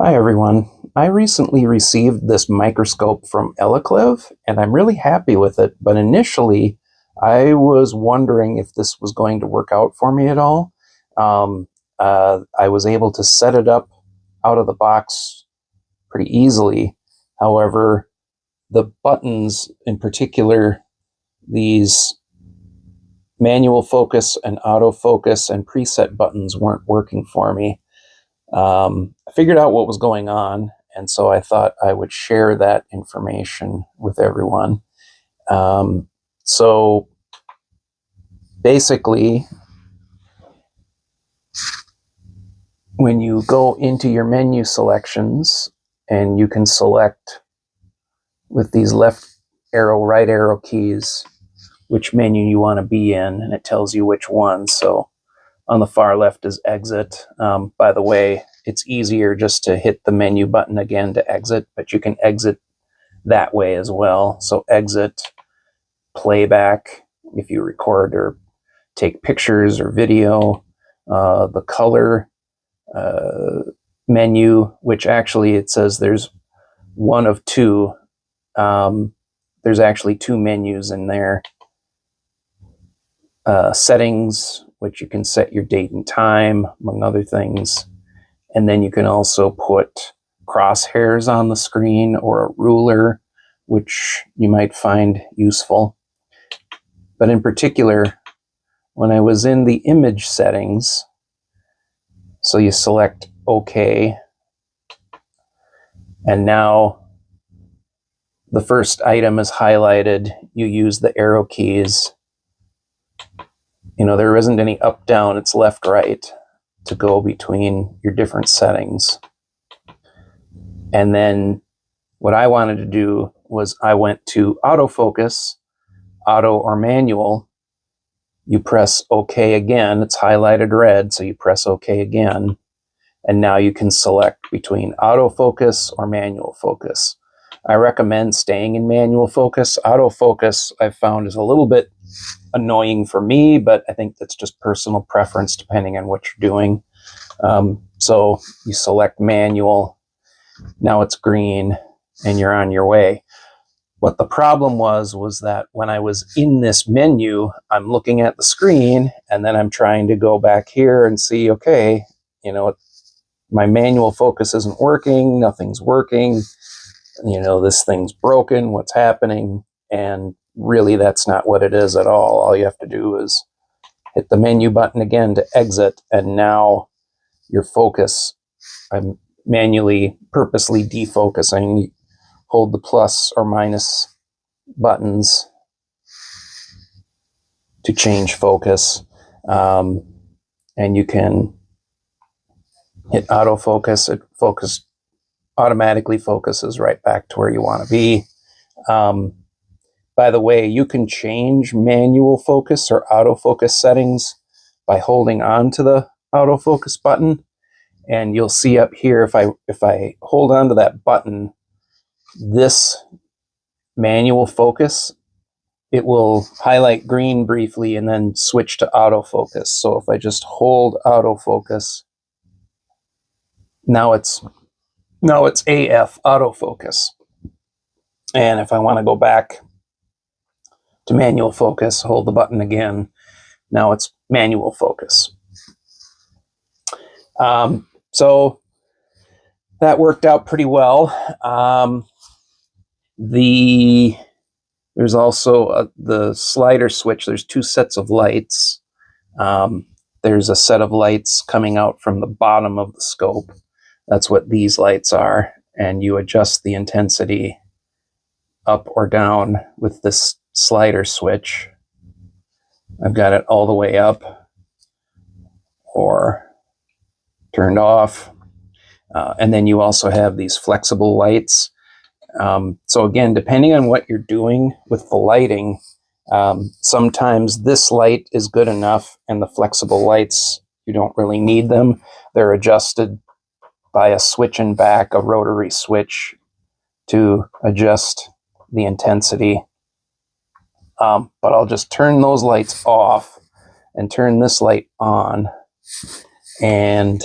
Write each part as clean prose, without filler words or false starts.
Hi everyone. I recently received this microscope from Elikiv and I'm really happy with it, but initially I was wondering if this was going to work out for me at all. I was able to set it up out of the box pretty easily. However, the buttons, in particular these manual focus and autofocus and preset buttons, weren't working for me. I figured out what was going on, and so I thought I would share that information with everyone. So basically, when you go into your menu selections, and you can select with these left arrow, right arrow keys, which menu you want to be in, and it tells you which one. So on the far left is exit. By the way, it's easier just to hit the menu button again to exit, but you can exit that way as well. So exit, playback, if you record or take pictures or video, the color menu, which actually it says there's one of two. There's actually two menus in there. Settings, which you can set your date and time, among other things. And then you can also put crosshairs on the screen or a ruler, which you might find useful. But in particular, when I was in the image settings, so you select OK, and now the first item is highlighted. You use the arrow keys. You know, there isn't any up, down, it's left, right to go between your different settings. And then what I wanted to do was I went to autofocus, auto or manual. You press OK again. It's highlighted red, so you press OK again. And now you can select between autofocus or manual focus. I recommend staying in manual focus. Autofocus I've found is a little bit annoying for me, but I think that's just personal preference depending on what you're doing. So you select manual. Now it's green and you're on your way. What the problem was that when I was in this menu, I'm looking at the screen and then I'm trying to go back here and see, okay, you know, my manual focus isn't working, nothing's working, you know, this thing's broken, what's happening? And really that's not what it is at all. All you have to do is hit the menu button again to exit, and now your focus, I'm manually, purposely defocusing. Hold the plus or minus buttons to change focus. And you can hit autofocus. It automatically focuses right back to where you want to be. By the way, you can change manual focus or autofocus settings by holding on to the autofocus button. And you'll see up here, if I hold on to that button, this manual focus, it will highlight green briefly and then switch to autofocus. So if I just hold autofocus, now it's AF, autofocus. And if I want to go back to manual focus, hold the button again, now it's manual focus. So that worked out pretty well. There's also the slider switch. There's two sets of lights. There's a set of lights coming out from the bottom of the scope. That's what these lights are. And you adjust the intensity up or down with this slider switch. I've got it all the way up or turned off. And then you also have these flexible lights. So again, depending on what you're doing with the lighting, sometimes this light is good enough and the flexible lights, you don't really need them. They're adjusted by a switch and back, a rotary switch to adjust the intensity. But I'll just turn those lights off and turn this light on. And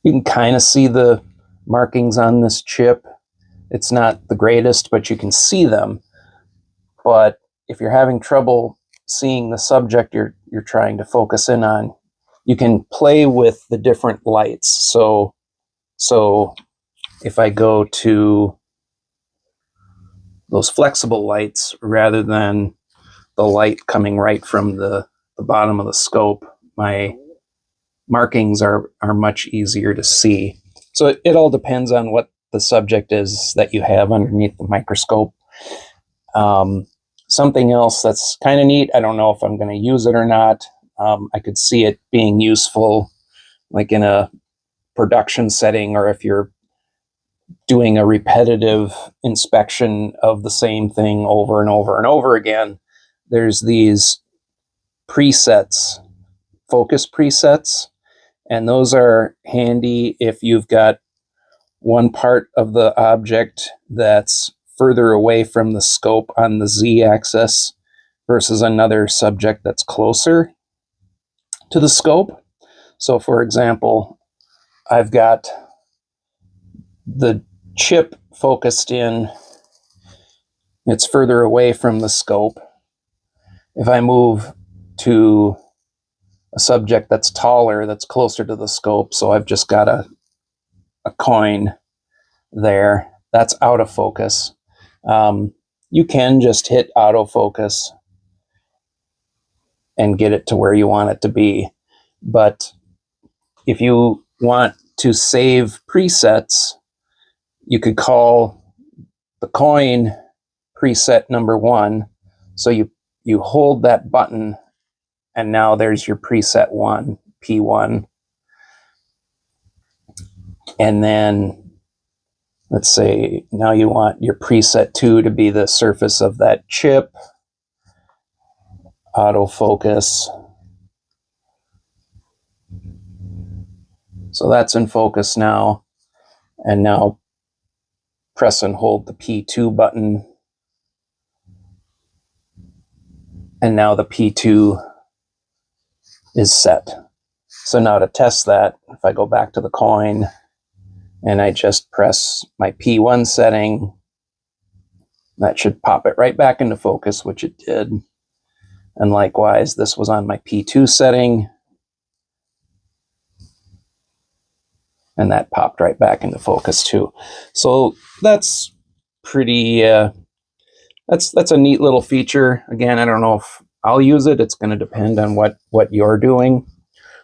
You can kind of see the markings on this chip. It's not the greatest, but you can see them. But if you're having trouble seeing the subject you're trying to focus in on, you can play with the different lights. So if I go to those flexible lights rather than the light coming right from the bottom of the scope, my markings are much easier to see. So it all depends on what the subject is that you have underneath the microscope. Something else that's kind of neat, I don't know if I'm going to use it or not. I could see it being useful like in a production setting, or if you're doing a repetitive inspection of the same thing over and over and over again. There's these presets, focus presets, and those are handy if you've got one part of the object that's further away from the scope on the z-axis versus another subject that's closer to the scope. So for example, I've got the chip focused in, it's further away from the scope. If I move to a subject that's taller, that's closer to the scope, so I've just got a coin there, that's autofocus. You can just hit autofocus and get it to where you want it to be. But if you want to save presets, you could call the coin preset number 1. So you hold that button, and now there's your preset 1, P1. And then let's say now you want your preset 2 to be the surface of that chip. Autofocus. So that's in focus now. And now press and hold the P2 button. And now the P2 is set. So now to test that, if I go back to the coin and I just press my P1 setting, that should pop it right back into focus, which it did. And likewise, this was on my P2 setting, and that popped right back into focus too. So that's pretty, that's a neat little feature. Again, I don't know if I'll use it. It's going to depend on what you're doing,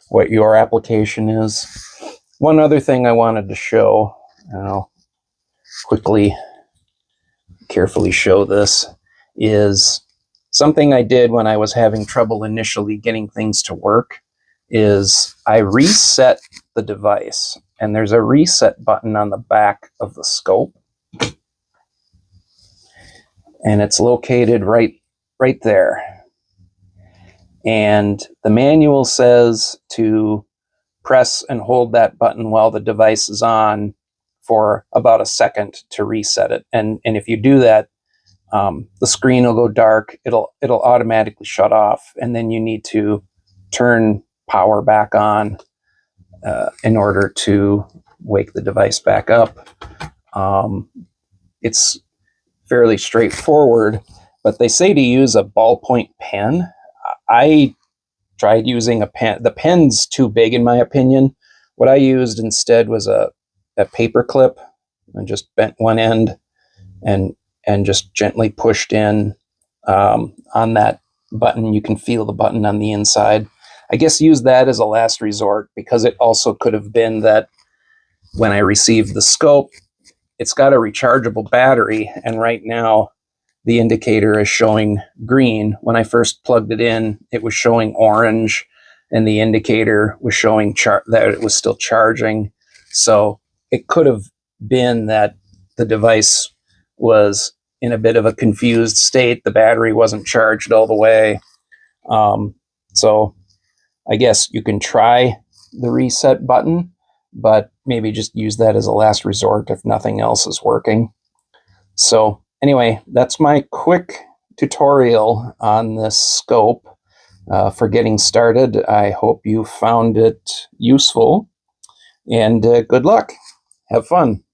what your application is. One other thing I wanted to show, and I'll quickly, carefully show this, is something I did when I was having trouble initially getting things to work is I reset the device, and there's a reset button on the back of the scope, and it's located right there. And the manual says to press and hold that button while the device is on for about a second to reset it. And if you do that, the screen will go dark, it'll automatically shut off, and then you need to turn power back on in order to wake the device back up. It's fairly straightforward, but they say to use a ballpoint pen. I tried using a pen. The pen's too big in my opinion. What I used instead was a paper clip, and just bent one end and just gently pushed in on that button. You can feel the button on the inside. I guess use that as a last resort, because it also could have been that when I received the scope, it's got a rechargeable battery, and right now the indicator is showing green. When I first plugged it in, it was showing orange, and the indicator was showing that it was still charging. So it could have been that the device was in a bit of a confused state. The battery wasn't charged all the way. So I guess you can try the reset button, but maybe just use that as a last resort if nothing else is working. So anyway, that's my quick tutorial on this scope for getting started. I hope you found it useful. And good luck. Have fun.